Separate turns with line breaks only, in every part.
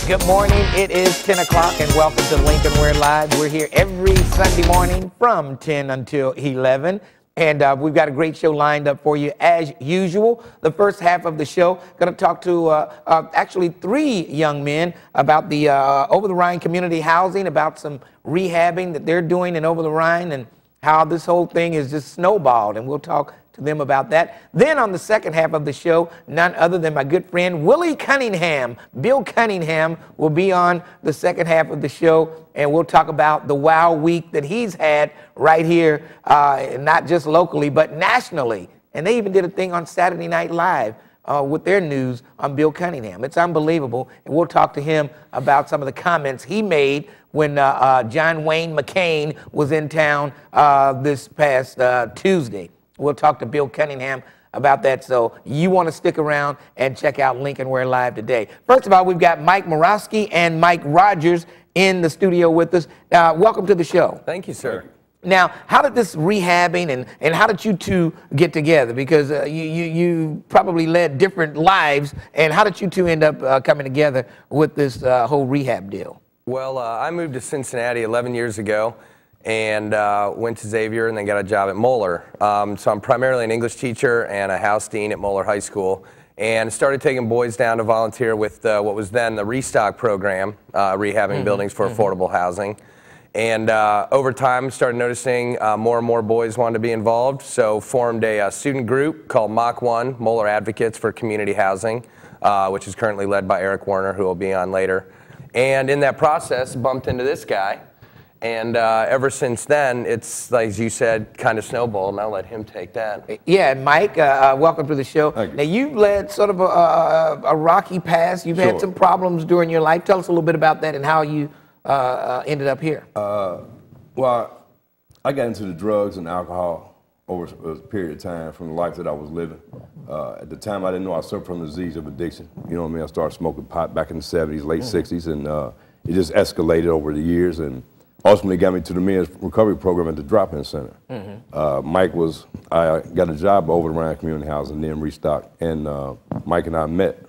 Good morning. It is 10 o'clock and welcome to Lincoln Ware Live. We're here every Sunday morning from 10 until 11. And we've got a great show lined up for you as usual. The first half of the show, going to talk to actually 3 young men about the Over the Rhine community housing, about some rehabbing that they're doing in Over the Rhine and how this whole thing is just snowballed. And we'll talk to them about that. Then on the second half of the show, none other than my good friend Willie Cunningham, Bill Cunningham, will be on the second half of the show, and we'll talk about the Wow Week that he's had right here, not just locally, but nationally. And they even did a thing on Saturday Night Live with their news on Bill Cunningham. It's unbelievable, and we'll talk to him about some of the comments he made when John Wayne McCain was in town this past Tuesday. We'll talk to Bill Cunningham about that, so you want to stick around and check out Lincoln Ware Live today. First of all, we've got Mike Moroski and Mike Rogers in the studio with us. Welcome to the show.
Thank you, sir.
Now, how did this rehabbing and how did you two get together? Because you probably led different lives, and how did you two end up coming together with this whole rehab deal?
Well, I moved to Cincinnati 11 years ago and went to Xavier and then got a job at Moeller. So I'm primarily an English teacher and a house dean at Moeller High School, and started taking boys down to volunteer with what was then the Restock program, rehabbing buildings for affordable housing. And over time, started noticing more and more boys wanted to be involved, so formed a student group called M.A.C.H, Moeller Advocates for Community Housing, which is currently led by Werner, who will be on later. And in that process, bumped into this guy. And ever since then, it's, like you said, kind of snowballed, and I'll let him take that.
Yeah, and Mike, welcome to the show. Now, you've led sort of a rocky past. You've had some problems during your life. Tell us a little bit about that and how you ended up here.
Well, I got into the drugs and alcohol over a period of time from the life that I was living. At the time, I didn't know I suffered from the disease of addiction. You know what I mean? I started smoking pot back in the 70s, late 60s, and it just escalated over the years, and ultimately got me to the men's recovery program at the drop-in center. I got a job over the Rhine Community Housing, then Restock, and Mike and I met,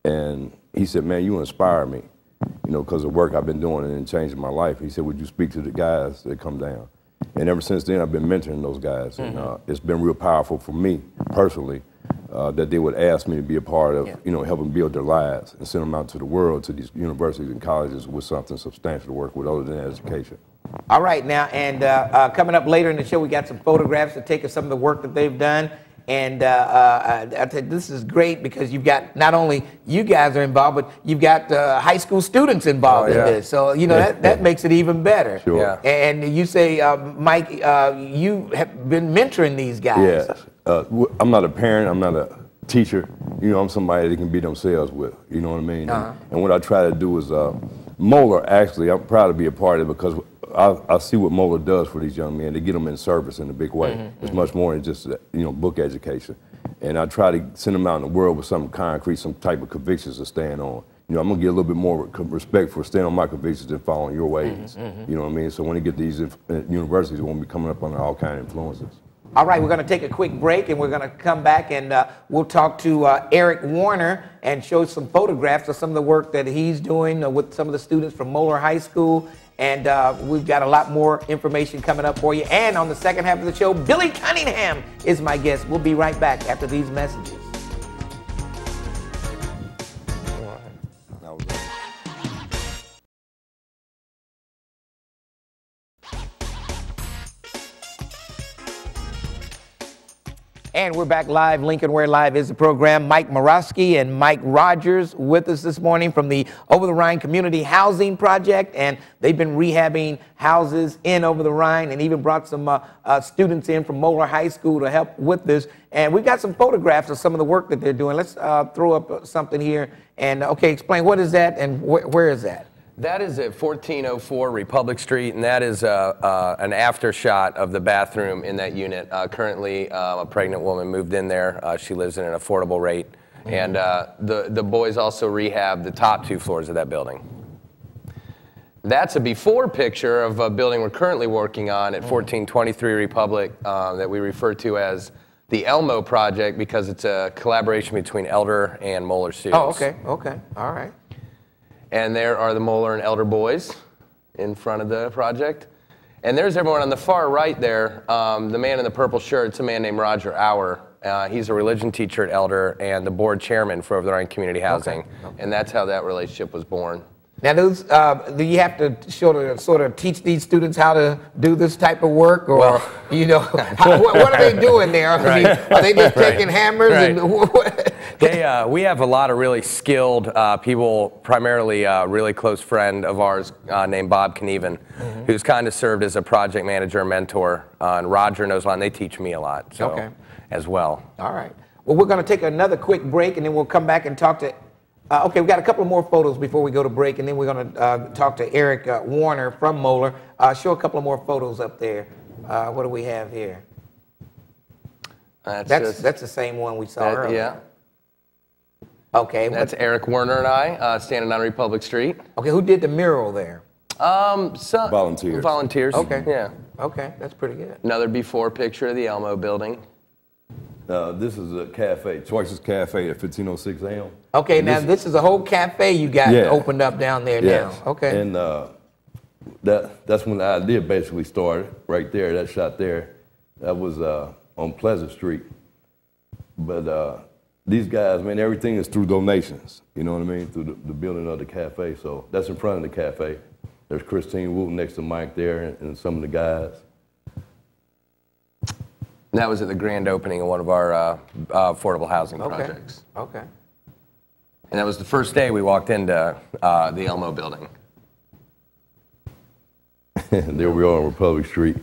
and he said, man, you inspire me, you know, because of the work I've been doing and changing my life. He said, would you speak to the guys that come down? And ever since then, I've been mentoring those guys, and it's been real powerful for me personally that they would ask me to be a part of, you know, helping build their lives and send them out to the world, to these universities and colleges with something substantial to work with other than education.
All right, now, and coming up later in the show, we got some photographs to take of some of the work that they've done. And I think this is great because you've got, not only you guys are involved, but you've got high school students involved in this. So, you know, that makes it even better.
Sure.
And you say, Mike, you have been mentoring these guys.
Yes. I'm not a parent, I'm not a teacher. You know, I'm somebody they can be themselves with. You know what I mean? And what I try to do is, Moeller, actually, I'm proud to be a part of it because I see what Moeller does for these young men. They get them in service in a big way. It's much more than just, you know, book education. And I try to send them out in the world with something concrete, some type of convictions to stand on. You know, I'm going to get a little bit more respect for standing on my convictions and following your ways. You know what I mean? So when they get these universities, they won't be coming up under all kind of influences.
All right, we're going to take a quick break, and we're going to come back, and we'll talk to Eric Werner and show some photographs of some of the work that he's doing with some of the students from Moeller High School. And we've got a lot more information coming up for you. And on the second half of the show, Billy Cunningham is my guest. We'll be right back after these messages. And we're back live. Lincoln Ware Live is the program. Mike Moroski and Mike Rogers with us this morning from the Over the Rhine Community Housing Project. And they've been rehabbing houses in Over the Rhine and even brought some students in from Moeller High School to help with this. And we've got some photographs of some of the work that they're doing. Let's throw up something here. And, okay, explain what is that and where is that?
That is at 1404 Republic Street, and that is an after shot of the bathroom in that unit. Currently, a pregnant woman moved in there. She lives at an affordable rate. And the boys also rehab the top 2 floors of that building. That's a before picture of a building we're currently working on at 1423 Republic that we refer to as the Elmo Project because it's a collaboration between Elder and Moeller students.
Oh, okay, okay, all right.
And there are the Moeller and Elder boys in front of the project. And there's everyone on the far right there. The man in the purple shirt's a man named Roger Auer. He's a religion teacher at Elder and the board chairman for Over the Rhine Community Housing. Okay. And that's how that relationship was born.
Now, those, do you have to sort of teach these students how to do this type of work, or
well,
you know, what are they doing there? I mean, are they just taking hammers?
Right.
And
we have a lot of really skilled people. Primarily, a really close friend of ours named Bob Cunningham, who's kind of served as a project manager and mentor. And Roger knows a lot, and they teach me a lot. So, as well.
All right. Well, we're going to take another quick break, and then we'll come back and talk to. Okay, we've got a couple more photos before we go to break, and then we're going to talk to Eric Warner from Moeller. Show a couple of more photos up there. What do we have here? That's the same one we saw earlier.
Yeah.
Okay.
That's Eric Werner and I standing on Republic Street.
Okay, who did the mural there?
Volunteers.
Volunteers.
Okay.
Yeah.
Okay, that's pretty good.
Another before picture of the Elmo building.
This is a cafe, Choices Cafe at 1506 AM.
Okay, and now this is a whole cafe you got opened up down there now. Okay.
And that's when the idea basically started, right there, that shot there. That was on Pleasant Street. But these guys, man, everything is through donations, you know what I mean, through the building of the cafe. So that's in front of the cafe. There's Christine Wooten next to Mike there and some of the guys.
And that was at the grand opening of one of our affordable housing projects.
Okay.
And that was the first day we walked into the Elmo building.
There we are on Republic Street.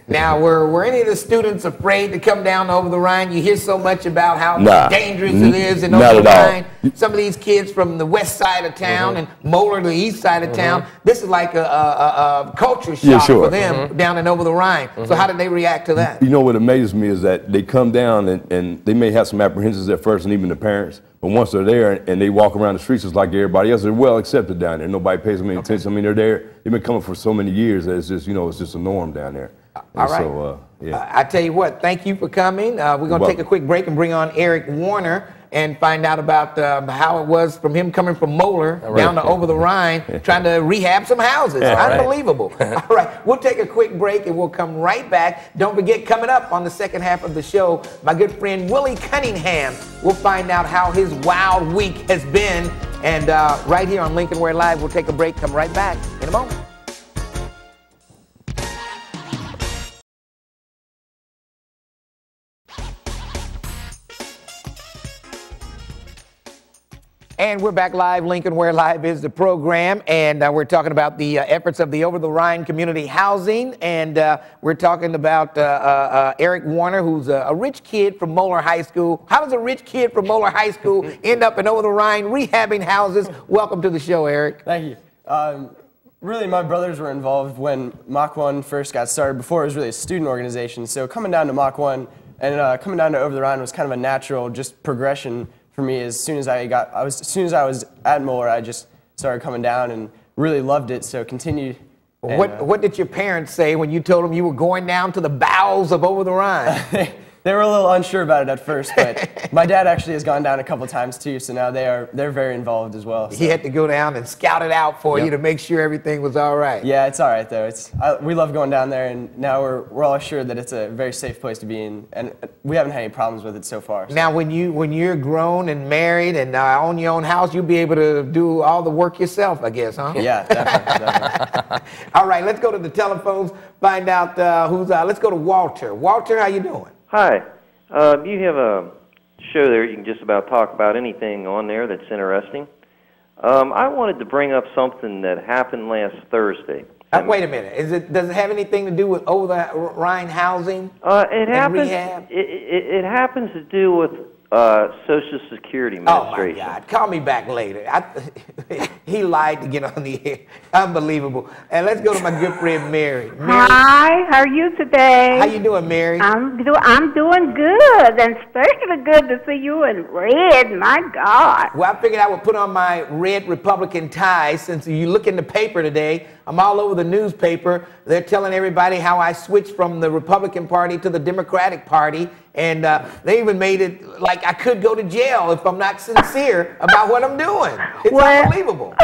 Now, were any of the students afraid to come down Over the Rhine? You hear so much about how dangerous it is in Over the Rhine. Some of these kids from the west side of town and Moeller, the east side of town, this is like a culture shock for them down in Over the Rhine. So how did they react to that?
You know what amazes me is that they come down and they may have some apprehensions at first, and even the parents, but once they're there and they walk around the streets just like everybody else, they're well accepted down there. Nobody pays them any attention. I mean, they're there. They've been coming for so many years that it's just, you know, it's just a norm down there.
All right.
So,
I tell you what, thank you for coming. We're going to take a quick break and bring on Eric Warner and find out about how it was from him coming from Moeller down to Over the Rhine, trying to rehab some houses. Unbelievable. All right, we'll take a quick break and we'll come right back. Don't forget, coming up on the second half of the show, my good friend Willie Cunningham. We'll find out how his wild week has been. And right here on Lincoln Ware Live, we'll take a break, come right back in a moment. And we're back live. Lincoln Ware Live is the program, and we're talking about the efforts of the Over the Rhine Community Housing, and we're talking about Eric Warner, who's a rich kid from Moeller High School. How does a rich kid from Moeller High School end up in Over the Rhine rehabbing houses? Welcome to the show, Eric.
Thank you. Really, my brothers were involved when M.A.C.H first got started, before it was really a student organization. So coming down to M.A.C.H and coming down to Over the Rhine was kind of a natural just progression for me. As soon as I was at Moeller, I just started coming down and really loved it. So continued. And,
what did your parents say when you told them you were going down to the bowels of Over the Rhine?
They were a little unsure about it at first, but my dad actually has gone down a couple times too, so now they're very involved as well. So.
He had to go down and scout it out for you to make sure everything was all right.
Yeah, it's all right though. We love going down there, and now we're all assured that it's a very safe place to be in, and we haven't had any problems with it so far. So.
Now, when you're grown and married and own your own house, you'll be able to do all the work yourself, I guess, huh?
Yeah, definitely.
All right, let's go to the telephones, find out who's. Let's go to Walter. Walter, how you doing?
Hi. You have a show there. You can just about talk about anything on there that's interesting. I wanted to bring up something that happened last Thursday.
Wait a minute. Does it have anything to do with Over the Rhine housing?
It happens.
Rehab?
It happens to do with Social Security Administration.
Oh my God! Call me back later. He lied to get on the air. Unbelievable. And let's go to my good friend Mary.
Hi, how are you today?
How you doing, Mary?
I'm doing good, and especially good to see you in red. My God.
Well, I figured I would put on my red Republican tie since you look in the paper today. I'm all over the newspaper. They're telling everybody how I switched from the Republican Party to the Democratic Party, and they even made it like I could go to jail if I'm not sincere about what I'm doing. It's unbelievable.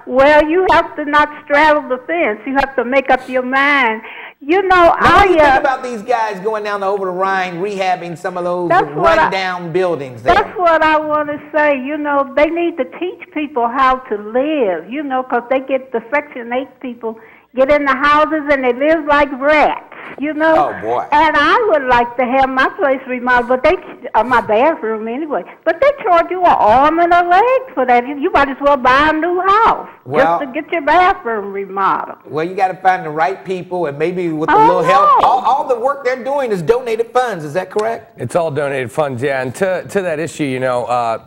Well, you have to not straddle the fence. You have to make up your mind. You know,
what do you think about these guys going down over the Rhine, rehabbing some of those run-down buildings there?
That's what I want to say. You know, they need to teach people how to live, you know, because they get the Section 8 people get in the houses and they live like rats, you know.
Oh, boy.
And I would like to have my place remodeled, but my bathroom anyway, but they charge you an arm and a leg for that. You might as well buy a new house just to get your bathroom remodeled.
Well, you got to find the right people, and maybe with a little help. All the work they're doing is donated funds. Is that correct?
It's all donated funds, yeah. And to that issue, you know,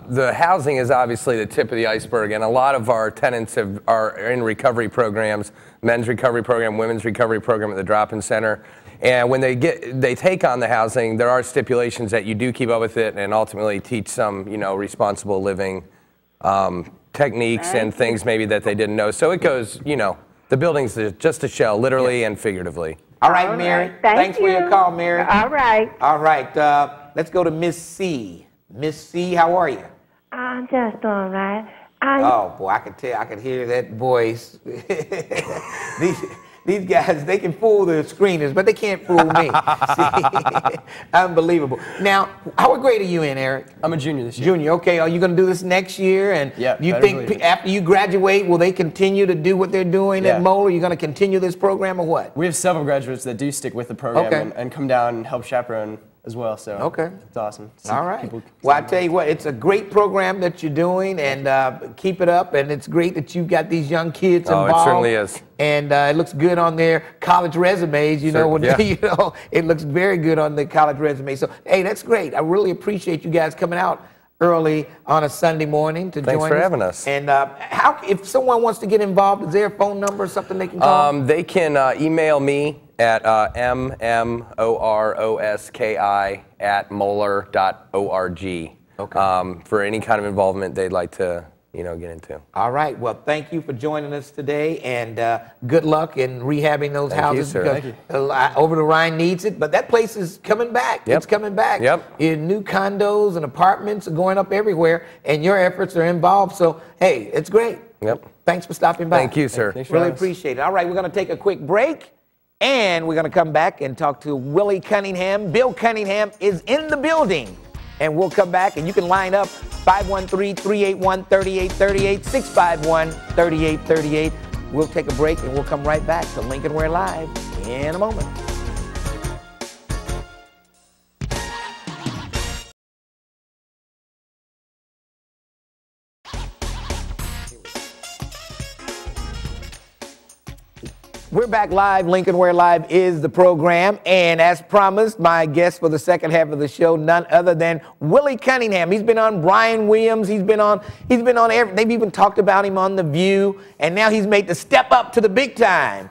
the housing is obviously the tip of the iceberg, and a lot of our tenants are in recovery programs. Men's recovery program, women's recovery program at the drop-in center. And when they take on the housing, there are stipulations that you do keep up with it and ultimately teach some, you know, responsible living techniques and things maybe that they didn't know. So it goes, you know, the building's just a shell, literally and figuratively.
All right, Mary. Thanks for your call, Mary.
All right.
All right. Let's go to Miss C. Miss C, how are you?
I'm just all right.
Oh boy, I could hear that voice. These guys, they can fool the screeners, but they can't fool me. See? Unbelievable. Now, what grade are you in, Eric?
I'm a junior this year.
Junior, okay. Are you going to do this next year? And you think after you graduate, will they continue to do what they're doing at Moeller? Are you going to continue this program or what?
We have several graduates that do stick with the program and come down and help chaperone as well, so it's awesome.
All right. Well, I tell you what, it's a great program that you're doing, and keep it up. And it's great that you've got these young kids involved.
Oh, it certainly is.
And it looks good on their college resumes. You know, it looks very good on the college resume. So, hey, that's great. I really appreciate you guys coming out early on a Sunday morning to join us.
Thanks for having us.
And if someone wants to get involved, is there a phone number or something they can call?
They can email me at mmoroski@moeller.org for any kind of involvement they'd like to get into.
All right. Well, thank you for joining us today, and good luck in rehabbing those houses.
Thank you,
because Over the Rhine needs it, but that place is coming back.
Yep.
It's coming back.
Yep.
New condos and apartments are going up everywhere, and your efforts are involved. So, hey, it's great.
Yep.
Thanks for stopping by.
Thank you, sir.
Really appreciate it. All right, we're going to take a quick break, and we're going to come back and talk to Willie Cunningham. Bill Cunningham is in the building. And we'll come back, and you can line up 513-381-3838, 651-3838. We'll take a break, and we'll come right back to Lincoln Ware Live in a moment. We're back live. Lincoln Ware Live is the program. And as promised, my guest for the second half of the show, none other than Willie Cunningham. He's been on Brian Williams. He's been on they've even talked about him on The View. And now he's made the step up to the big time.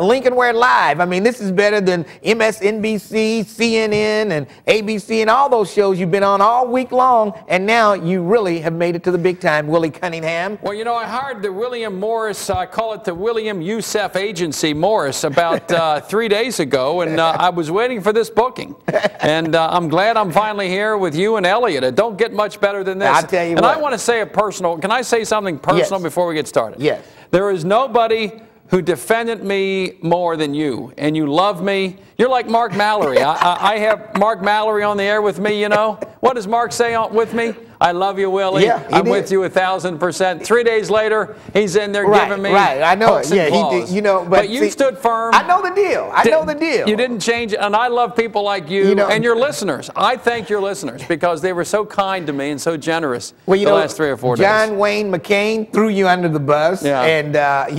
Lincoln Ware Live. I mean, this is better than MSNBC, CNN, and ABC, and all those shows you've been on all week long, and now you really have made it to the big time, Willie Cunningham.
Well, you know, I hired the William Morris, I call it the William Youssef Agency Morris, about 3 days ago, and I was waiting for this booking. And I'm glad I'm finally here with you and Elliot. It don't get much better than this.
I'll tell you
what.
I
want to say can I say something personal before we get started?
Yes.
There is nobody who defended me more than you, and you love me. You're like Mark Mallory. I have Mark Mallory on the air with me, you know. What does Mark say with me? I love you, Willie.
Yeah,
I'm with you 1,000%. 3 days later, he's in there giving me
I know it.
Yeah,
he did, you know.
But you stood firm.
I know the deal. I know the deal.
You didn't change it, and I love people like you, and your listeners. I thank your listeners because they were so kind to me and so generous the last 3 or 4 days.
John Wayne McCain threw you under the bus, and but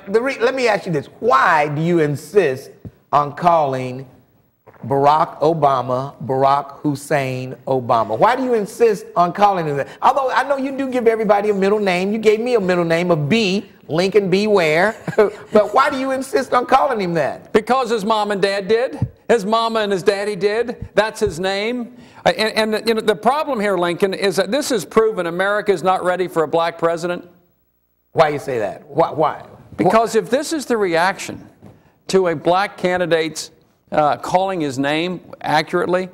let me ask you this: why do you insist on calling Barack Obama Barack Hussein Obama? Why do you insist on calling him that? Although I know you do give everybody a middle name. You gave me a middle name of B, Lincoln B. Ware. But why do you insist on calling him that?
Because his mom and dad did. His mama and his daddy did. That's his name. And the problem here, Lincoln, is that this has proven America is not ready for a black president.
Why you say that? Why?
Because if this is the reaction to a black candidate's calling his name accurately,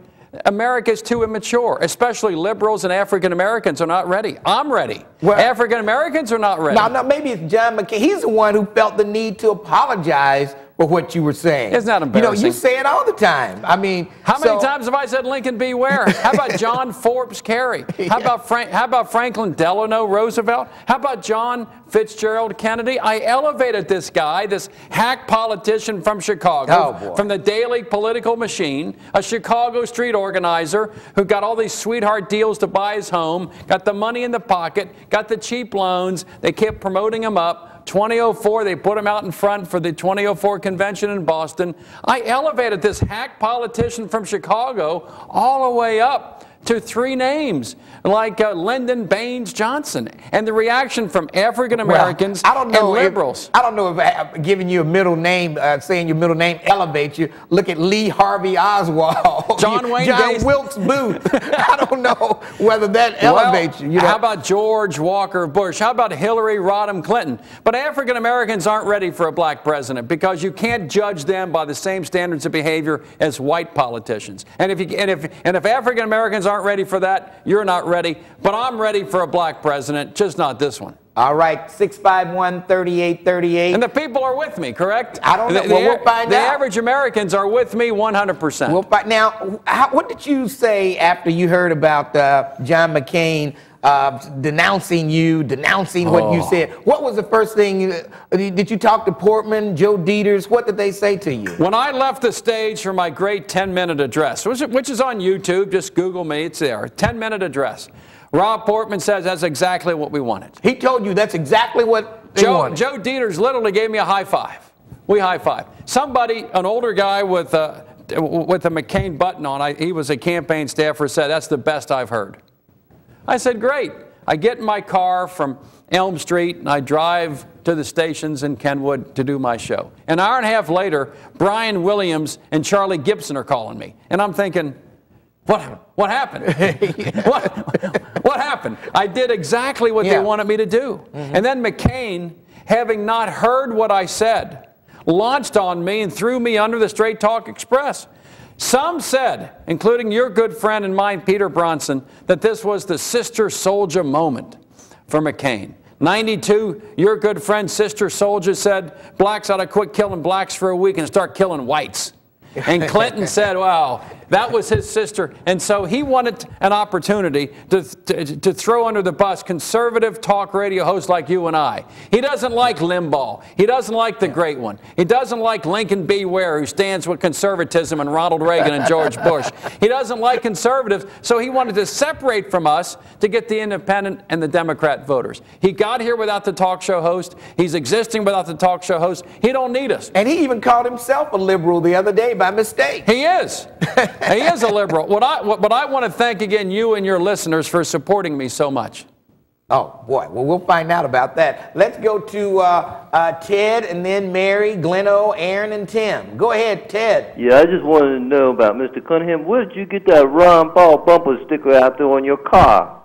America's too immature, especially liberals and African Americans are not ready. I'm ready. Well, African Americans are not ready.
No, maybe it's John McCain. He's the one who felt the need to apologize for what you were saying.
It's not embarrassing.
You know, you say it all the time. I mean,
how many times have I said Lincoln B. Ware? How about John Forbes Carey? How about Franklin Delano Roosevelt? How about John Fitzgerald Kennedy? I elevated this guy, this hack politician from Chicago, from the daily political machine, a Chicago street organizer who got all these sweetheart deals to buy his home, got the money in the pocket, got the cheap loans. They kept promoting him up. 2004, they put him out in front for the 2004 convention in Boston. I elevated this hack politician from Chicago all the way up to 3 names like Lyndon Baines Johnson. And the reaction from African Americans and liberals.
I don't know if giving you a middle name, saying your middle name elevates you. Look at Lee Harvey Oswald,
John
Wilkes Booth. I don't know whether that elevates you.
How about George Walker Bush? How about Hillary Rodham Clinton? But African Americans aren't ready for a black president because you can't judge them by the same standards of behavior as white politicians. And if African Americans aren't ready for that, you're not ready. But I'm ready for a black president, just not this one.
All right, 651-3838.
And the people are with me, correct?
I don't know. We'll find out.
The average Americans are with me 100%.
We'll find. Now, what did you say after you heard about John McCain denouncing you, denouncing what you said? What was the first thing? Did you talk to Portman, Joe Dieters? What did they say to you?
When I left the stage for my great 10-minute address, which is on YouTube, just Google me, it's there, 10-minute address. Rob Portman says that's exactly what we wanted.
He told you that's exactly what they wanted.
Joe Dieters literally gave me a high five. We high-fived. Somebody, an older guy with a McCain button on, he was a campaign staffer, said that's the best I've heard. I said, great. I get in my car from Elm Street and I drive to the stations in Kenwood to do my show. An hour and a half later, Brian Williams and Charlie Gibson are calling me. And I'm thinking, what happened? What happened? I did exactly what they wanted me to do. And then McCain, having not heard what I said, launched on me and threw me under the Straight Talk Express. Some said, including your good friend and mine, Peter Bronson, that this was the Sister Soldier moment for McCain. 92, your good friend, Sister Soldier, said blacks ought to quit killing blacks for a week and start killing whites. And Clinton said, wow, that was his sister. And so he wanted an opportunity to throw under the bus conservative talk radio hosts like you and I. He doesn't like Limbaugh. He doesn't like the great one. He doesn't like Lincoln B. Ware, who stands with conservatism, and Ronald Reagan and George Bush. He doesn't like conservatives, so he wanted to separate from us to get the independent and the Democrat voters. He got here without the talk show host. He's existing without the talk show host. He don't need us.
And he even called himself a liberal the other day by mistake.
He is. He is a liberal. What I want to thank again you and your listeners for supporting me so much.
Oh, boy. Well, we'll find out about that. Let's go to Ted and then Mary, Gleno, Aaron, and Tim. Go ahead, Ted.
Yeah, I just wanted to know about Mr. Cunningham. Where did you get that Ron Paul bumper sticker out there on your car?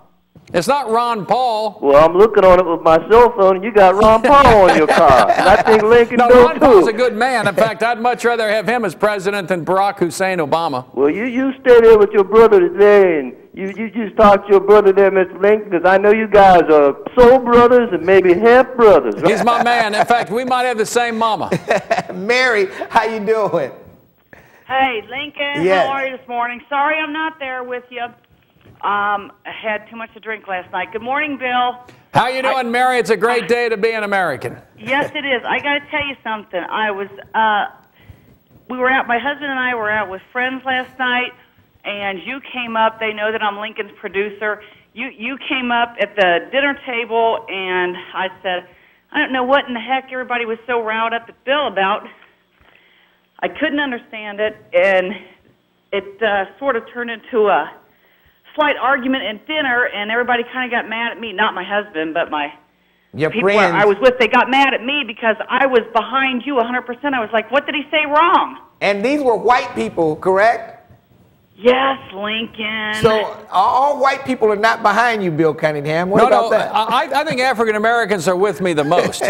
It's not Ron Paul.
Well, I'm looking on it with my cell phone, and you got Ron Paul on your car. And I think Lincoln
no,
does
Ron
too.
Paul's a good man. In fact, I'd much rather have him as president than Barack Hussein Obama.
Well, you stay there with your brother today, and you just talk to your brother there, Mr. Lincoln, because I know you guys are soul brothers and maybe half brothers.
He's my man. In fact, we might have the same mama.
Mary, how you doing?
Hey, Lincoln,
Yes.
How are you this morning? Sorry I'm not there with you. I had too much to drink last night. Good morning, Bill.
How you doing, Mary? It's a great day to be an American.
Yes, it is. I got to tell you something. We were out, my husband and I were out with friends last night, and you came up. They know that I'm Lincoln's producer. You came up at the dinner table, and I said, I don't know what in the heck everybody was so riled up at Bill about. I couldn't understand it, and it sort of turned into a slight argument at dinner, and everybody kind of got mad at me. Not my husband, but
your
people
friends.
I was with. They got mad at me because I was behind you 100%. I was like, what did he say wrong?
And these were white people, correct?
Yes, Lincoln.
So all white people are not behind you, Bill Cunningham. What about that?
I think African Americans are with me the most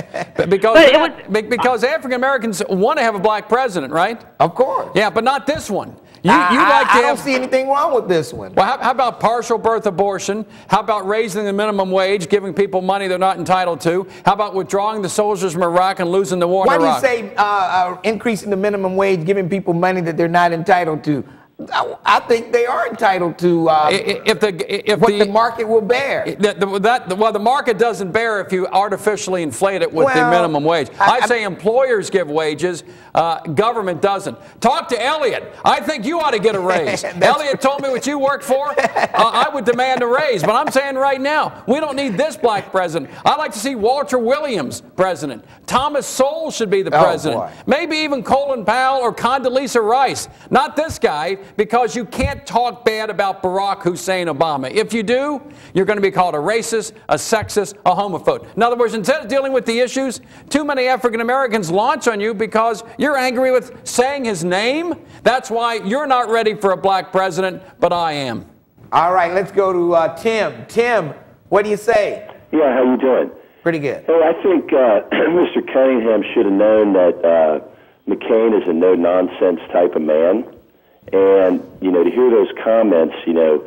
because African Americans want to have a black president, right?
Of course.
Yeah, but not this one.
I don't see anything wrong with this one.
Well, how about partial birth abortion? How about raising the minimum wage, giving people money they're not entitled to? How about withdrawing the soldiers from Iraq and losing the war in Iraq?
Why do you say increasing the minimum wage, giving people money that they're not entitled to? I think they are entitled to what the market will bear.
Well, the market doesn't bear if you artificially inflate it with the minimum wage. I say employers give wages, government doesn't. Talk to Elliot. I think you ought to get a raise. Elliot told me what you worked for. I would demand a raise, but I'm saying right now, we don't need this black president. I'd like to see Walter Williams president. Thomas Sowell should be the president. Maybe even Colin Powell or Condoleezza Rice. Not this guy, because you can't talk bad about Barack Hussein Obama. If you do, you're going to be called a racist, a sexist, a homophobe. In other words, instead of dealing with the issues, too many African Americans launch on you because you're angry with saying his name. That's why you're not ready for a black president, but I am.
All right, let's go to Tim. Tim, what do you say?
Yeah, how you doing?
Pretty good.
Hey, I think Mr. Cunningham should have known that McCain is a no-nonsense type of man. And, to hear those comments, Hussein,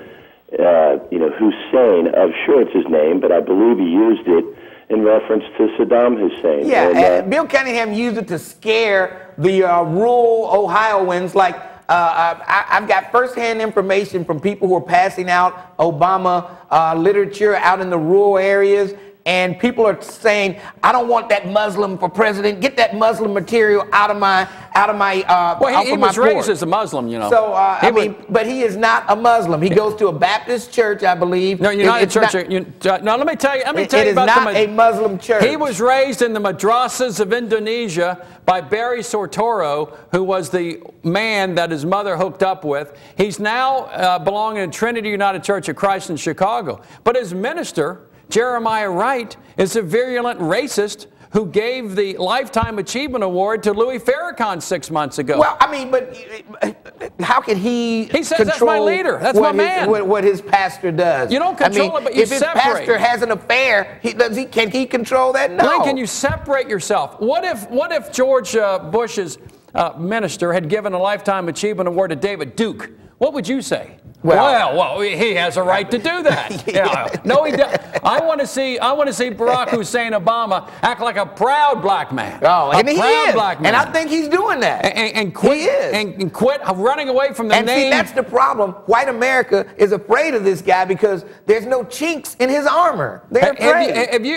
I'm sure it's his name, but I believe he used it in reference to Saddam Hussein.
Yeah, and Bill Cunningham used it to scare the rural Ohioans. Like, I've got firsthand information from people who are passing out Obama literature out in the rural areas. And people are saying, I don't want that Muslim for president. Get that Muslim material out of my
well, he was raised as a Muslim,
So, but he is not a Muslim. He goes to a Baptist church, I believe.
No, you're not a church. No, let me tell you about
it is not a Muslim church.
He was raised in the madrasas of Indonesia by Barry Sortoro, who was the man that his mother hooked up with. He's now belonging to Trinity United Church of Christ in Chicago. But his minister, Jeremiah Wright, is a virulent racist who gave the Lifetime Achievement Award to Louis Farrakhan 6 months ago.
Well, I mean, but how can he
says that's my leader. That's my man.
What his pastor does.
You don't control it, but you separate.
If his pastor has an affair, can he control that? No.
Lincoln, you separate yourself. What if George Bush's minister had given a Lifetime Achievement Award to David Duke? What would you say? Well, he has a right to do that. Yeah. No, he doesn't. I want to see Barack Hussein Obama act like a proud black man.
Oh, and he is.
Black man.
And I think he's doing that.
And quit.
He is.
And quit running away from the name.
And see, that's the problem. White America is afraid of this guy because there's no chinks in his armor. They're afraid.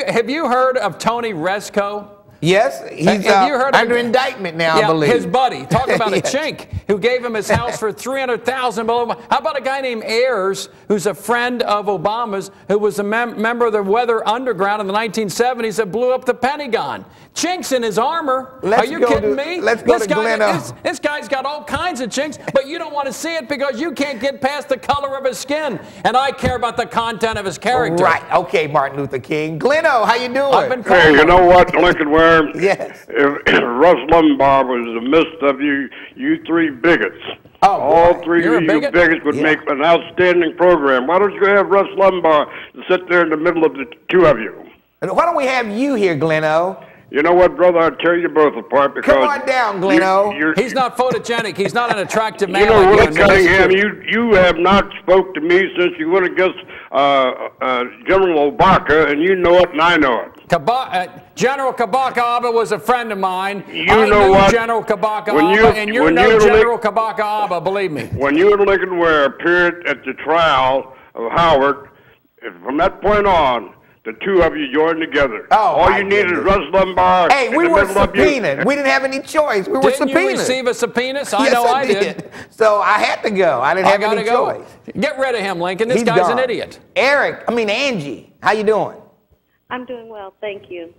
Have you heard of Tony Resco?
Yes, he's under indictment now, I believe.
His buddy. Talk about a chink who gave him his house for $300,000. How about a guy named Ayers, who's a friend of Obama's, who was a member of the Weather Underground in the 1970s that blew up the Pentagon? Chinks in his armor. Are you kidding me?
Let's go to Gleno.
This guy's got all kinds of chinks, but you don't want to see it because you can't get past the color of his skin. And I care about the content of his character.
Right. Okay, Martin Luther King. Gleno, how you doing?
I've been
hey, you know what, Lincoln Ware?
Yes.
If Rush Limbaugh was in the midst of you three bigots.
Oh,
all three of you bigots would make an outstanding program. Why don't you have Rush Limbaugh sit there in the middle of the two of you?
And why don't we have you here, Gleno?
You know what, brother? I'll tear you both apart because...
Come on down, Gleno.
He's not photogenic. He's not an attractive man.
You know what, Cunningham? You have not spoke to me since you went against General Obaka, and you know it, and I know it.
General Kabaka Aba was a friend of mine.
I knew
General Kabaka Aba, and you're no General Kabaka Aba, believe me.
When you and Lincoln Ware appeared at the trial of Howard, from that point on, the two of you joined together. All you needed is Rush Limbaugh.
Hey, we were subpoenaed. We didn't have any choice. We were subpoenaed.
Didn't you receive a subpoena? I know I did.
So I had to go. I didn't have any choice.
Get rid of him, Lincoln. This guy's an idiot.
Angie, how you doing?
I'm doing well, thank you.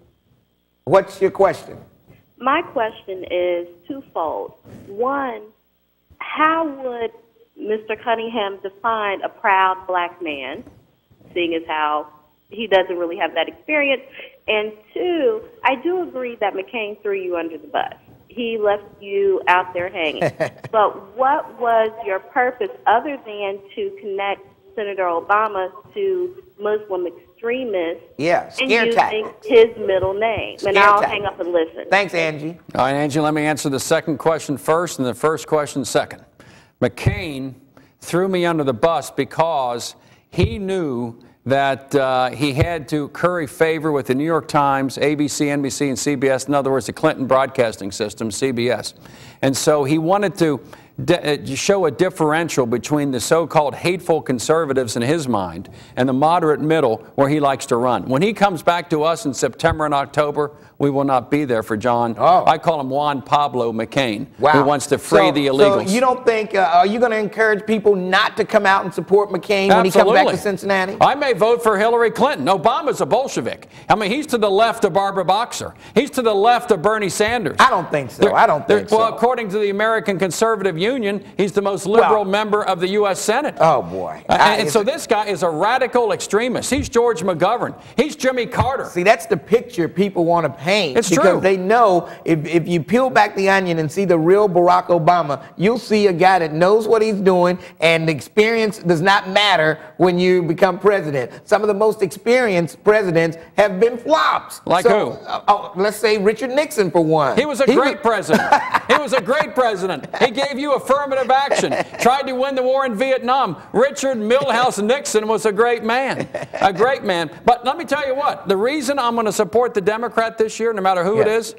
What's your question?
My question is twofold. One, how would Mr. Cunningham define a proud black man, seeing as how he doesn't really have that experience? And two, I do agree that McCain threw you under the bus. He left you out there hanging. But what was your purpose other than to connect Senator Obama to Muslim extremists and using his middle name? And I'll hang up and listen.
Thanks, Angie.
All right, Angie, let me answer the second question first and the first question second. McCain threw me under the bus because he knew that he had to curry favor with the New York Times, ABC, NBC, and CBS, in other words, the Clinton Broadcasting System, CBS. And so he wanted to show a differential between the so-called hateful conservatives in his mind and the moderate middle where he likes to run. When he comes back to us in September and October, we will not be there for John.
Oh.
I call him Juan Pablo McCain,
wow.
who wants to free the illegals.
So you don't think, are you going to encourage people not to come out and support McCain when he comes back to Cincinnati?
I may vote for Hillary Clinton. Obama's a Bolshevik. I mean, he's to the left of Barbara Boxer. He's to the left of Bernie Sanders.
I don't think so. I don't think so.
Well, according to the American Conservative Union, he's the most liberal member of the U.S. Senate.
Oh, boy.
And so this guy is a radical extremist. He's George McGovern. He's Jimmy Carter.
See, that's the picture people want to paint.
It's
because
true.
They know if you peel back the onion and see the real Barack Obama, you'll see a guy that knows what he's doing, and the experience does not matter when you become president. Some of the most experienced presidents have been flops.
Like who?
Let's say Richard Nixon, for one.
He was a great president. He was a great president. He gave you affirmative action, tried to win the war in Vietnam. Richard Milhouse Nixon was a great man, a great man. But let me tell you what, the reason I'm going to support the Democrat this year, no matter who it is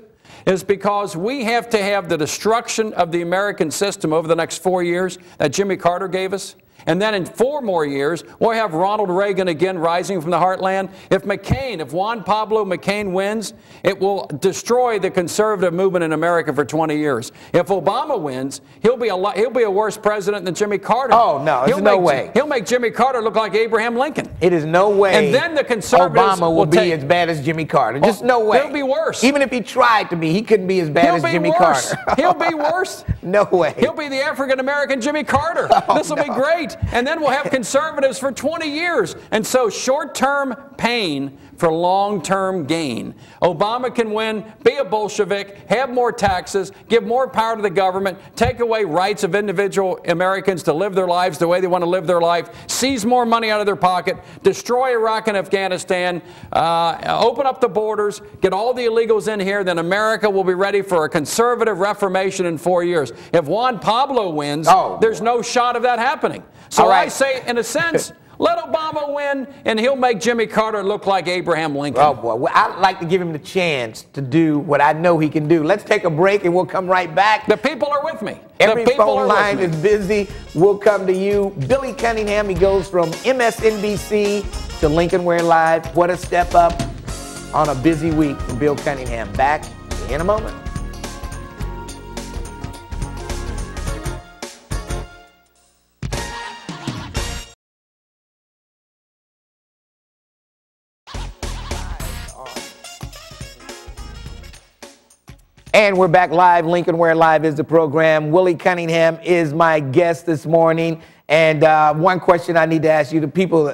because we have to have the destruction of the American system over the next 4 years that Jimmy Carter gave us. And then in 4 more years, we'll have Ronald Reagan again rising from the heartland. If Juan Pablo McCain wins, it will destroy the conservative movement in America for 20 years. If Obama wins, he'll be a worse president than Jimmy Carter.
Oh, no, there's no way.
He'll make Jimmy Carter look like Abraham Lincoln.
It is no way.
And then the conservatives
Obama will be as bad as Jimmy Carter. Just no way.
He'll be worse.
Even if he tried to be, he couldn't be as bad as Jimmy Carter.
He'll be worse.
No way.
He'll be the African-American Jimmy Carter. This will be great. And then we'll have conservatives for 20 years. And so short-term pain for long-term gain. Obama can win, be a Bolshevik, have more taxes, give more power to the government, take away rights of individual Americans to live their lives the way they want to live their life, seize more money out of their pocket, destroy Iraq and Afghanistan, open up the borders, get all the illegals in here, then America will be ready for a conservative reformation in 4 years. If Juan Pablo wins, there's no shot of that happening. So I say, in a sense, let Obama win, and he'll make Jimmy Carter look like Abraham Lincoln.
Oh, boy. Well, I'd like to give him the chance to do what I know he can do. Let's take a break, and we'll come right back.
The people are with me.
Every phone line is busy. We'll come to you. Billy Cunningham, he goes from MSNBC to Lincoln Ware Live. What a step up on a busy week for Bill Cunningham. Back in a moment. And we're back live. Lincoln Ware Live is the program. Willie Cunningham is my guest this morning. And one question I need to ask you, the people,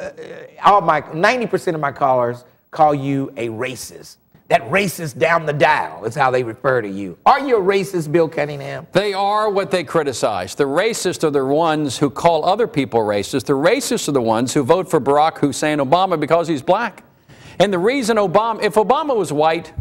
90% of my callers call you a racist. That racist down the dial is how they refer to you. Are you a racist, Bill Cunningham?
They are what they criticize. The racists are the ones who call other people racist. The racists are the ones who vote for Barack Hussein Obama because he's black. And the reason if Obama was white,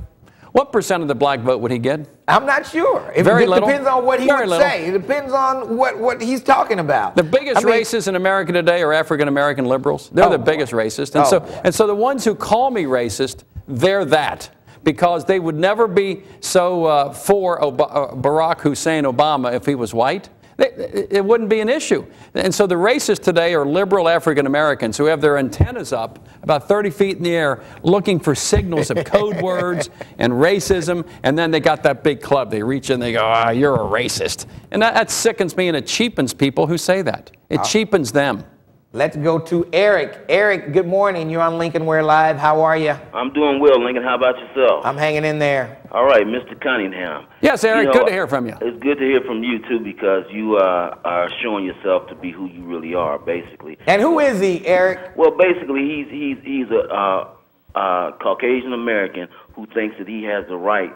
what percent of the black vote would he get?
I'm not sure.
Very little.
It depends on what he would say. It depends on what he's talking about.
The biggest racists in America today are African-American liberals. They're the biggest racists. And so the ones who call me racist, they're that. Because they would never be so for Barack Hussein Obama if he was white. It wouldn't be an issue. And so the racists today are liberal African Americans who have their antennas up about 30 feet in the air looking for signals of code words and racism, and then they got that big club. They reach in and they go, you're a racist. And that sickens me, and it cheapens people who say that. It cheapens them.
Let's go to Eric. Eric, good morning. You're on Lincoln Ware Live. How are you?
I'm doing well, Lincoln. How about yourself?
I'm hanging in there.
All right, Mr. Cunningham.
Yes, Eric, good to hear from you.
It's good to hear from you, too, because you are showing yourself to be who you really are, basically.
And who is he, Eric?
Well, basically, he's a Caucasian American who thinks that he has the right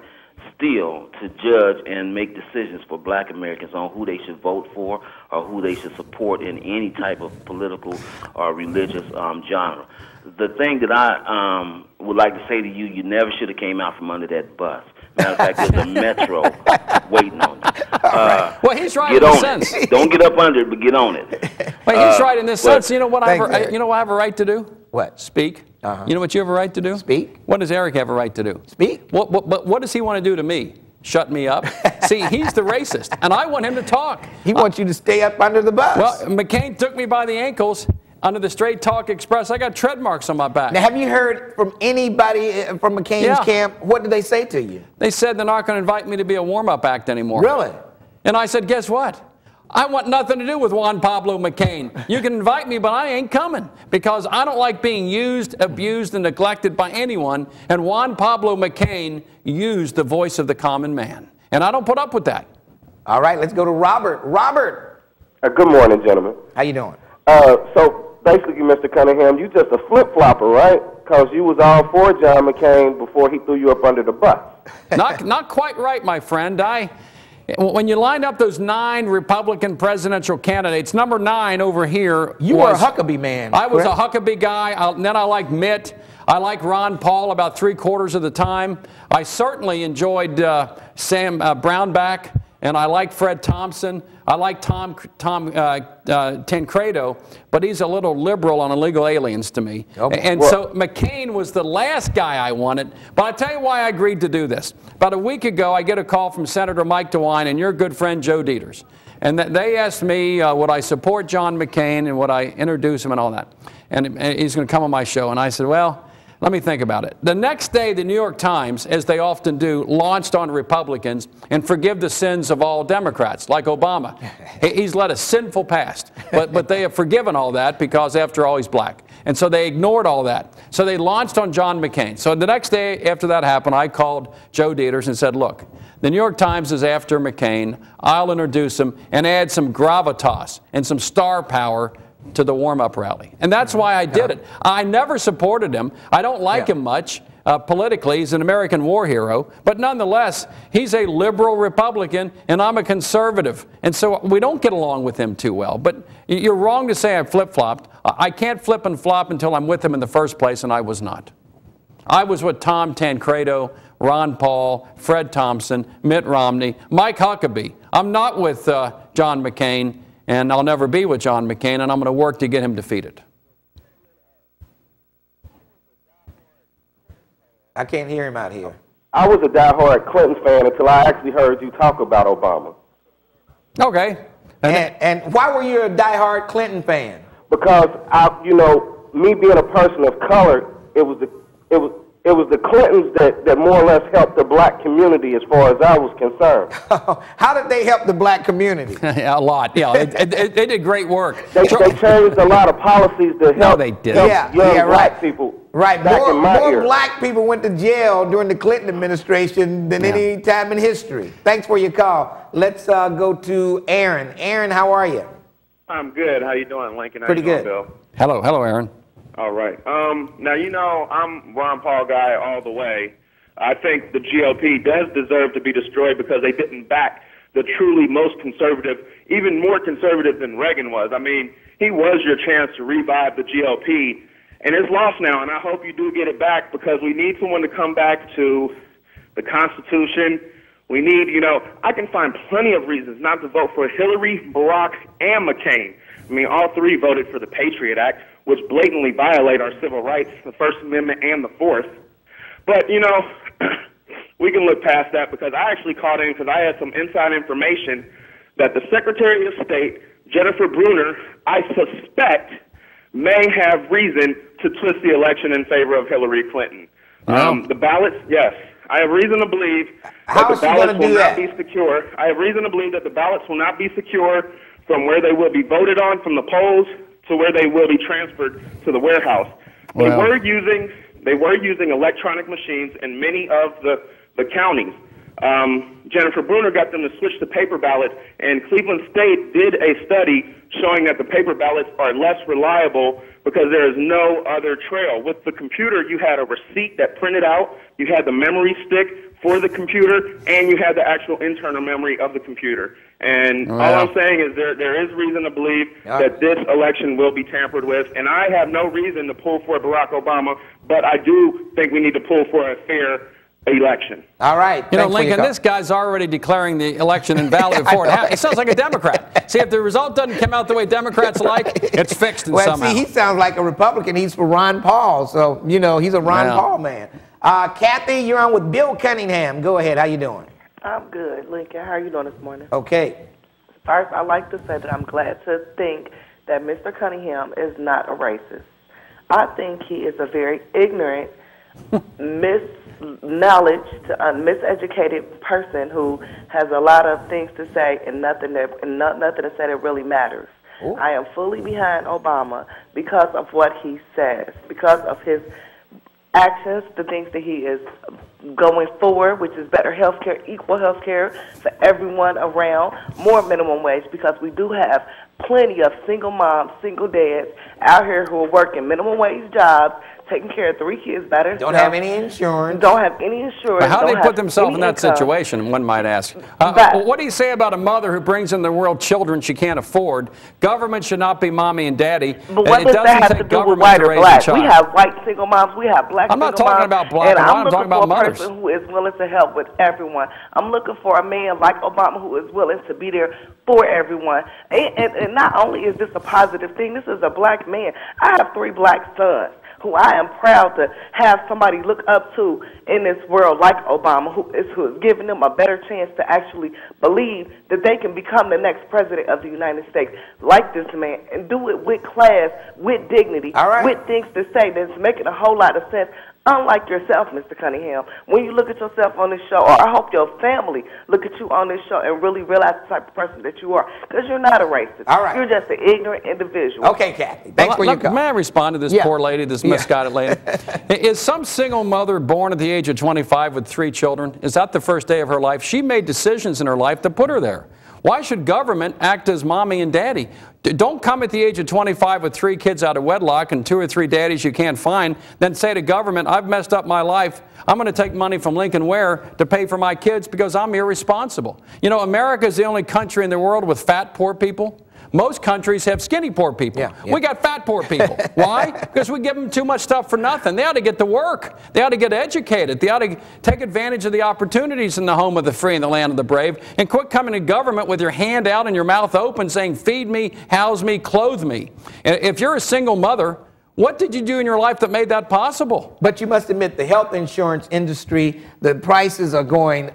still to judge and make decisions for black Americans on who they should vote for or who they should support in any type of political or religious genre. The thing that I would like to say to you, you never should have came out from under that bus. Matter of fact, there's a metro waiting on you.
Well, he's right
Get
in
on
the sense.
it. Don't get up under it, but get on it.
Well, he's right in this sense. You know what? You know what I have a right to do?
What?
Speak. You know what you have a right to do?
Speak.
What does Eric have a right to do?
Speak.
What does he want to do to me? Shut me up? See, he's the racist, and I want him to talk.
He wants you to stay up under the bus.
Well, McCain took me by the ankles under the Straight Talk Express. I got tread marks on my back.
Now, have you heard from anybody from McCain's camp? What did they say to you?
They said they're not going to invite me to be a warm-up act anymore.
Really?
And I said, guess what? I want nothing to do with Juan Pablo McCain. You can invite me, but I ain't coming because I don't like being used, abused, and neglected by anyone. And Juan Pablo McCain used the voice of the common man. And I don't put up with that.
All right, let's go to Robert. Robert.
Good morning, gentlemen.
How you doing?
So basically, Mr. Cunningham, you just a flip-flopper, right? Because you was all for John McCain before he threw you up under the bus.
Not quite right, my friend. When you lined up those 9 Republican presidential candidates, number 9 over here.
You were a Huckabee man.
I was a Huckabee guy. And then I liked Mitt. I liked Ron Paul about 3/4 of the time. I certainly enjoyed Sam Brownback, and I liked Fred Thompson. I like Tom Tancredo, but he's a little liberal on illegal aliens to me. So McCain was the last guy I wanted. But I'll tell you why I agreed to do this. About a week ago, I get a call from Senator Mike DeWine and your good friend Joe Dieters. And they asked me, would I support John McCain and would I introduce him and all that. And he's going to come on my show. And I said, well, let me think about it. The next day, the New York Times, as they often do, launched on Republicans and forgive the sins of all Democrats, like Obama. He's led a sinful past, but they have forgiven all that because, after all, he's black. And so they ignored all that. So they launched on John McCain. So the next day after that happened, I called Joe Dieters and said, look, the New York Times is after McCain. I'll introduce him and add some gravitas and some star power to the warm-up rally. And that's why I did it. I never supported him. I don't like him much politically. He's an American war hero. But nonetheless, he's a liberal Republican, and I'm a conservative. And so we don't get along with him too well. But you're wrong to say I flip-flopped. I can't flip and flop until I'm with him in the first place, and I was not. I was with Tom Tancredo, Ron Paul, Fred Thompson, Mitt Romney, Mike Huckabee. I'm not with John McCain. And I'll never be with John McCain, and I'm going to work to get him defeated.
I can't hear him out here.
I was a diehard Clinton fan until I actually heard you talk about Obama.
Okay.
And
why were you a diehard Clinton fan?
Because me being a person of color, it was the Clintons that more or less helped the black community as far as I was concerned.
How did they help the black community?
A lot. Yeah, they did great work.
They changed a lot of policies to help, young black people.
Right.
Back in my
more
era.
black people went to jail during the Clinton administration than any time in history. Thanks for your call. Let's go to Aaron. Aaron, how are you?
I'm good. How you doing, Lincoln?
Pretty good.
Bill?
Hello, Aaron.
All right. Now, I'm Ron Paul guy all the way. I think the GOP does deserve to be destroyed because they didn't back the truly most conservative, even more conservative than Reagan was. I mean, he was your chance to revive the GOP, and it's lost now, and I hope you do get it back because we need someone to come back to the Constitution. We need, I can find plenty of reasons not to vote for Hillary, Barack, and McCain. I mean, all 3 voted for the Patriot Act, which blatantly violate our civil rights, the First Amendment and the Fourth. But, we can look past that because I actually called in because I had some inside information that the Secretary of State, Jennifer Brunner, I suspect may have reason to twist the election in favor of Hillary Clinton. The ballots, yes. I have reason to believe that the ballots will not be secure. I have reason to believe that the ballots will not be secure from where they will be voted on from the polls to where they will be transferred to the warehouse. They were using electronic machines in many of the counties. Jennifer Brunner got them to switch to paper ballots, and Cleveland State did a study showing that the paper ballots are less reliable because there is no other trail. With the computer, you had a receipt that printed out, you had the memory stick for the computer, and you had the actual internal memory of the computer. And all I'm saying is there is reason to believe that this election will be tampered with, and I have no reason to pull for Barack Obama, but I do think we need to pull for a fair
election.
All right.
You know, Lincoln, this guy's already declaring the election invalid before it happens. It sounds like a Democrat. See, if the result doesn't come out the way Democrats like, it's fixed somehow.
See, he sounds like a Republican. He's for Ron Paul, so, you know, he's a Ron Paul man. Kathy, you're on with Bill Cunningham. Go ahead. How you doing?
I'm good, Lincoln. How are you doing this morning?
Okay.
First, I'd like to say that I'm glad to think that Mr. Cunningham is not a racist. I think he is a very ignorant, miseducated person who has a lot of things to say and nothing to say that really matters. Ooh. I am fully behind Obama because of what he says, because of his actions, the things that he is going forward, which is better health care, equal health care for everyone around, more minimum wage, because we do have plenty of single moms, single dads out here who are working minimum wage jobs, taking care of 3 kids by themselves.
Don't have any insurance.
Don't have any insurance.
But how do they put themselves in that situation, one might ask? What do you say about a mother who brings in the world children she can't afford? Government should not be mommy and daddy.
But what does that have to do with white or black? We have white single moms. We have black single moms.
I'm not talking about black. I'm talking about mothers.
I'm looking for a person who is willing to help with everyone. I'm looking for a man like Obama who is willing to be there for everyone. And not only is this a positive thing, this is a black man. I have 3 black sons who I am proud to have somebody look up to in this world like Obama, who is giving them a better chance to actually believe that they can become the next president of the United States like this man and do it with class, with dignity, with things to say that's making a whole lot of sense. Unlike yourself, Mr. Cunningham, when you look at yourself on this show, or I hope your family look at you on this show and really realize the type of person that you are, because you're not a racist.
All right.
You're just an ignorant individual.
Okay, Kathy. Thanks for your call.
May I respond to this poor lady, this misguided lady? Is some single mother born at the age of 25 with 3 children, is that the first day of her life? She made decisions in her life that put her there. Why should government act as mommy and daddy? Don't come at the age of 25 with 3 kids out of wedlock and 2 or 3 daddies you can't find, then say to government, I've messed up my life. I'm going to take money from Lincoln Ware to pay for my kids because I'm irresponsible. You know, America is the only country in the world with fat, poor people. Most countries have skinny poor people. We got fat poor people. Why? Because we give them too much stuff for nothing. They ought to get to work. They ought to get educated. They ought to take advantage of the opportunities in the home of the free and the land of the brave, and quit coming to government with your hand out and your mouth open saying, feed me, house me, clothe me. If you're a single mother, what did you do in your life that made that possible?
But you must admit, the health insurance industry, the prices are going,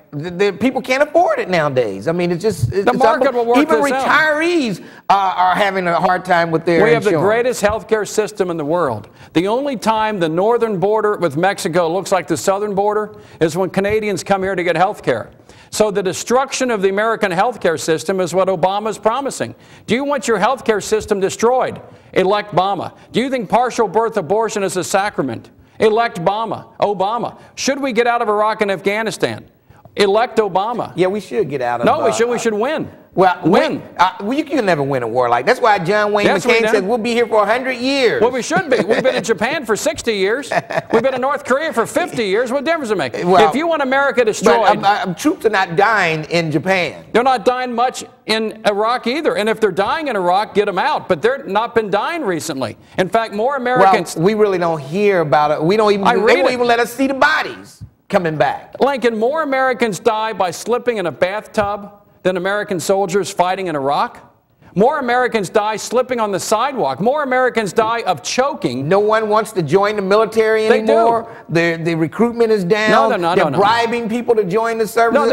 people can't afford it nowadays. I mean, it's just...
The market will work
even
this out.
retirees are having a hard time with their
insurance. We have the greatest health care system in the world. The only time the northern border with Mexico looks like the southern border is when Canadians come here to get health care. So the destruction of the American health care system is what Obama's promising. Do you want your health care system destroyed? Elect Obama. Do you think partial birth abortion is a sacrament? Elect Obama. Should we get out of Iraq and Afghanistan? Elect Obama.
Yeah, we should get out of...
No, we should win.
Well,
win.
You can never win a war like that. That's why John Wayne McCain said we'll be here for 100 years.
Well, we should be. We've been in Japan for 60 years. We've been in North Korea for 50 years. What difference does it make? Well, if you want America destroyed...
But, troops are not dying in Japan.
They're not dying much in Iraq either. And if they're dying in Iraq, get them out. But they're not been dying recently. In fact, more Americans...
Well, we really don't hear about it. We don't even... They won't even let us see the bodies coming back.
Lincoln, more Americans die by slipping in a bathtub than American soldiers fighting in Iraq? More Americans die slipping on the sidewalk. More Americans die of choking.
No one wants to join the military anymore. The recruitment is down. They're bribing people to join the service,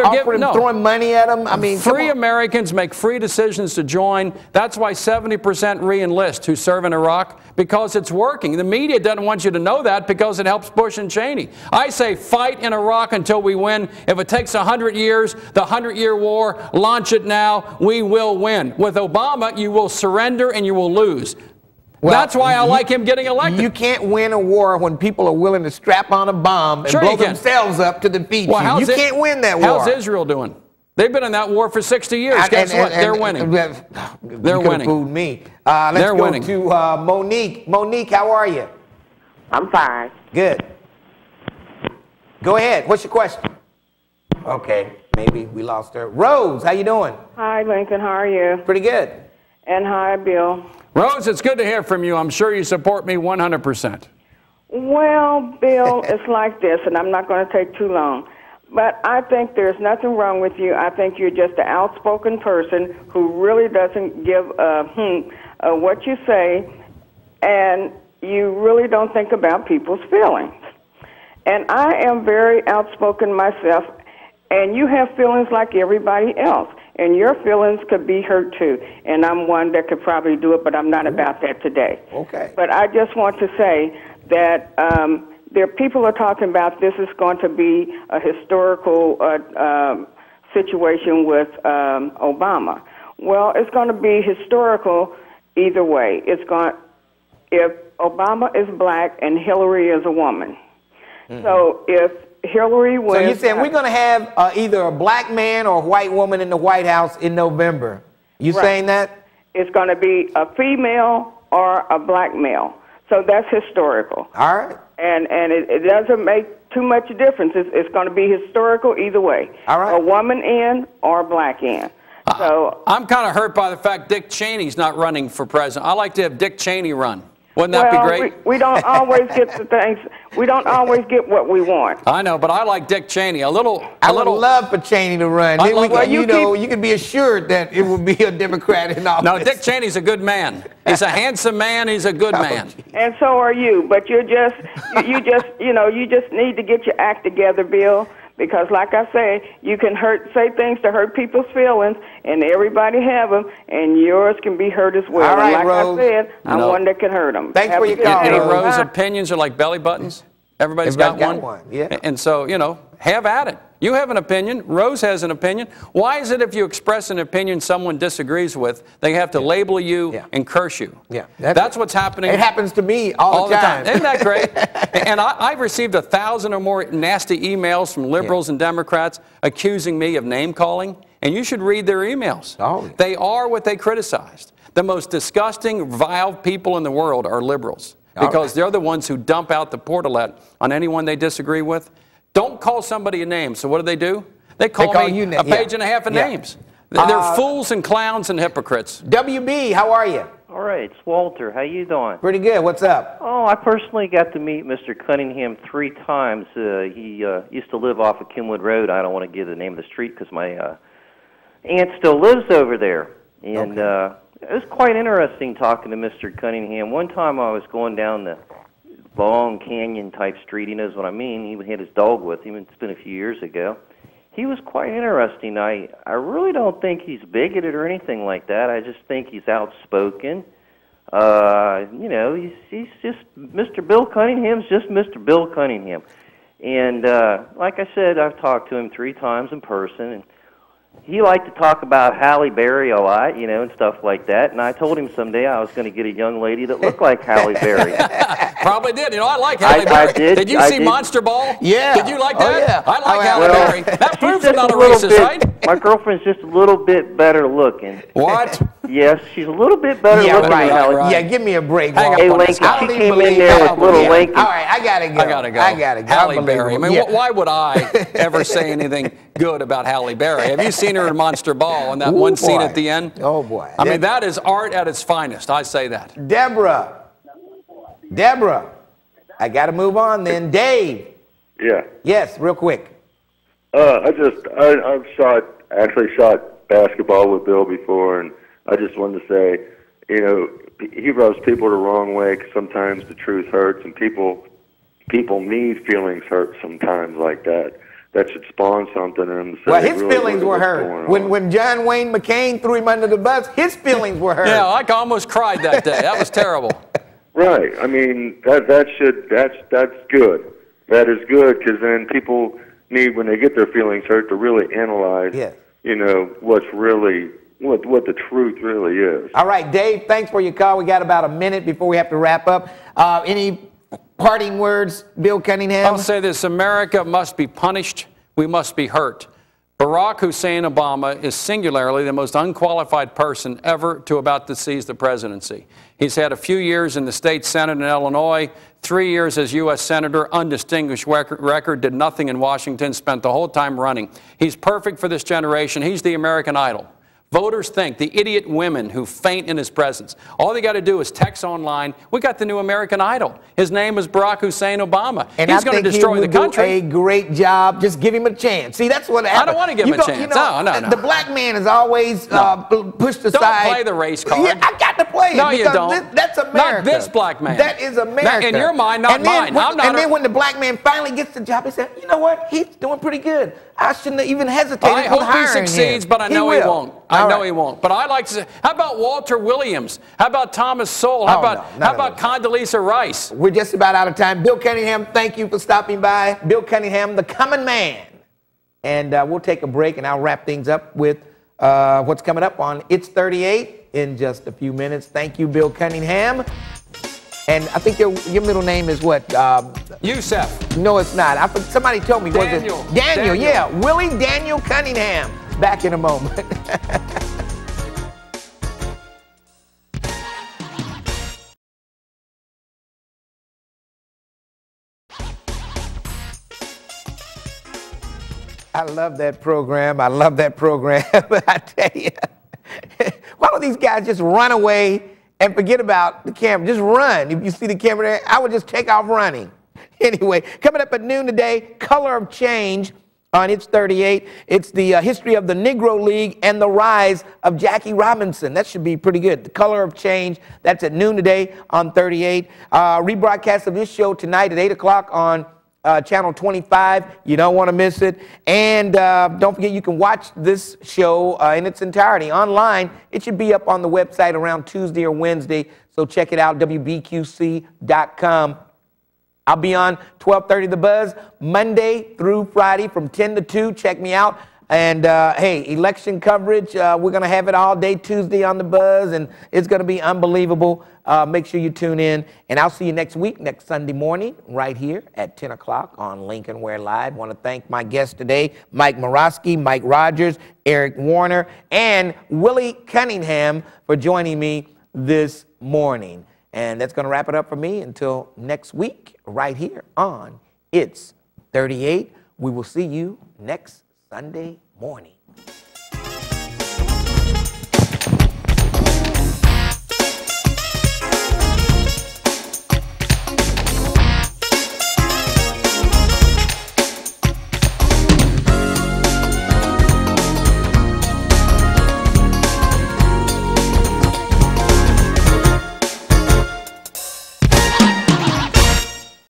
throwing money at them. I mean,
free Americans make free decisions to join. That's why 70% re-enlist who serve in Iraq, because it's working. The media doesn't want you to know that because it helps Bush and Cheney. I say fight in Iraq until we win. If it takes 100 years, the 100-year war, launch it now. We will win. With Obama, you will surrender and you will lose. Well, that's why I like him getting elected.
You can't win a war when people are willing to strap on a bomb and blow themselves up to defeat you. You can't win that war.
How's Israel doing? They've been in that war for 60 years. Guess what? They're winning. They're winning.
Fooled me. Let's go to Monique. Monique, how are you?
I'm fine.
Good. Go ahead. What's your question? Okay, maybe we lost her. Rose, how you doing?
Hi, Lincoln. How are you?
Pretty good.
And hi, Bill.
Rose, it's good to hear from you. I'm sure you support me 100%.
Well, Bill, it's like this, and I'm not going to take too long. But I think there's nothing wrong with you. I think you're just an outspoken person who really doesn't give what you say, and you really don't think about people's feelings. And I am very outspoken myself, and you have feelings like everybody else, and your feelings could be hurt too. And I'm one that could probably do it, but I'm not about that today.
Okay.
But I just want to say that people are talking about this is going to be a historical situation with Obama. Well, it's going to be historical either way. If Obama is black and Hillary is a woman. Mm-hmm. So if Hillary wins...
So you're saying we're going to have either a black man or a white woman in the White House in November. You
right.
saying that?
It's going to be a female or a black male. So that's historical.
All right.
And it doesn't make too much difference. It's going to be historical either way.
All right.
A woman in or a black in. So
I'm kind of hurt by the fact Dick Cheney's not running for president. I like to have Dick Cheney run. Wouldn't that be great?
We don't always get the things. We don't always get what we want.
I know, but I like Dick Cheney.
I would love for Cheney to run. Then you can be assured that it will be a Democrat in office.
No, Dick Cheney's a good man. He's a handsome man. He's a good man.
And so are you. But you just need to get your act together, Bill. Because, like I say, you can say things to hurt people's feelings, and everybody have them, and yours can be hurt as well.
All right,
and like
Rose.
I said, I'm one that can hurt them.
Thanks for your call,
Rose. Opinions are like belly buttons. Everybody's got one.
Yeah.
And so, have at it. You have an opinion. Rose has an opinion. Why is it if you express an opinion someone disagrees with, they have to label you and curse you?
Yeah.
That's what's happening.
It happens to me all the time.
Isn't that great? And I've received 1,000 or more nasty emails from liberals and Democrats accusing me of name calling. And you should read their emails.
Oh.
They are what they criticized. The most disgusting, vile people in the world are liberals. Because they're the ones who dump out the portalette on anyone they disagree with. Don't call somebody a name. So what do? They call me a page and a half of names. They're fools and clowns and hypocrites.
WB, how are you?
All right, it's Walter. How you doing?
Pretty good. What's up?
Oh, I personally got to meet Mr. Cunningham 3 times. He used to live off of Kenwood Road. I don't want to give the name of the street because my aunt still lives over there. And it was quite interesting talking to Mr. Cunningham. One time I was going down the long canyon type street. He knows what I mean. He had his dog with him. It's been a few years ago. He was quite interesting. I really don't think he's bigoted or anything like that. I just think he's outspoken. He's just Mr. Bill Cunningham's just Mr. Bill Cunningham. And like I said, I've talked to him 3 times in person, and he liked to talk about Halle Berry a lot, and stuff like that. And I told him someday I was going to get a young lady that looked like Halle Berry.
Probably did. I like Halle Berry. Did you see Monster Ball?
Yeah.
Did you like that?
Oh, yeah.
I like Halle Berry. That proves I'm not a racist, right?
My girlfriend's just a little bit better looking.
What?
Yes, she's a little bit better looking.
Right. Yeah, give me a break.
Hey, Lincoln, she came in there with little Lincoln.
All right, I gotta go. I gotta go.
Halle Berry. I mean, why would I ever say anything good about Halle Berry? Have you seen her in Monster Ball and that one scene at the end?
Oh, boy.
I mean, that is art at its finest. I say that.
Deborah, I gotta move on then. Dave.
Yeah.
Yes, real quick.
I've shot basketball with Bill before, and I just wanted to say, he rubs people the wrong way 'cause sometimes the truth hurts, and people need feelings hurt sometimes like that. That should spawn something in them.
Well, his feelings were hurt. When John Wayne McCain threw him under the bus, his feelings were hurt.
Yeah, I almost cried that day. That was terrible.
Right. I mean, that's good. That is good because then people need, when they get their feelings hurt, to really analyze, what's really, what the truth really is.
All right, Dave, thanks for your call. We got about a minute before we have to wrap up. Any parting words, Bill Cunningham?
I'll say this: America must be punished. We must be hurt. Barack Hussein Obama is singularly the most unqualified person ever about to seize the presidency. He's had a few years in the state Senate in Illinois, 3 years as U.S. Senator, undistinguished record, did nothing in Washington, spent the whole time running. He's perfect for this generation. He's the American Idol. voters think, the idiot women who faint in his presence. All they got to do is text online. We got the new American Idol. His name is Barack Hussein Obama.
And
he's going to destroy the country.
Do a great job. Just give him a chance. See, that's what happens.
I don't want to give him a chance. No.
The black man is always pushed aside.
Don't play the race card.
Yeah, I got to play it.
No, you don't.
That's America.
Not this black man.
That is America.
In your mind, not mine.
And then when the black man finally gets the job, he said, you know what? He's doing pretty good. I shouldn't have even hesitated
I hope he succeeds, but I know he won't. I know he won't. But I like to say, how about Walter Williams? How about Thomas Sowell? How about Condoleezza Rice?
We're just about out of time. Bill Cunningham, thank you for stopping by. Bill Cunningham, the common man. And we'll take a break, and I'll wrap things up with what's coming up on It's 38 in just a few minutes. Thank you, Bill Cunningham. And I think your middle name is what?
Youssef.
No, it's not. Somebody told me.
Daniel.
Was it? Daniel, yeah. Willie Daniel Cunningham. Back in a moment. I love that program. I love that program. I tell you, why don't these guys just run away and forget about the camera? Just run. If you see the camera there, I would just take off running. Anyway, coming up at noon today, Color of Change on It's 38. It's the history of the Negro League and the rise of Jackie Robinson. That should be pretty good. The Color of Change, that's at noon today on 38. Rebroadcast of this show tonight at 8 o'clock on Channel 25. You don't want to miss it. And don't forget, you can watch this show in its entirety online. It should be up on the website around Tuesday or Wednesday, so check it out, WBQC.com. I'll be on 12:30 The Buzz, Monday through Friday from 10 to 2. Check me out. And, hey, election coverage, we're going to have it all day Tuesday on The Buzz, and it's going to be unbelievable. Make sure you tune in, and I'll see you next week, next Sunday morning, right here at 10 o'clock on Lincoln Ware Live. I want to thank my guests today, Mike Moroski, Mike Rogers, Eric Werner, and Willie Cunningham for joining me this morning. And that's going to wrap it up for me until next week, right here on It's 38. We will see you next Sunday morning.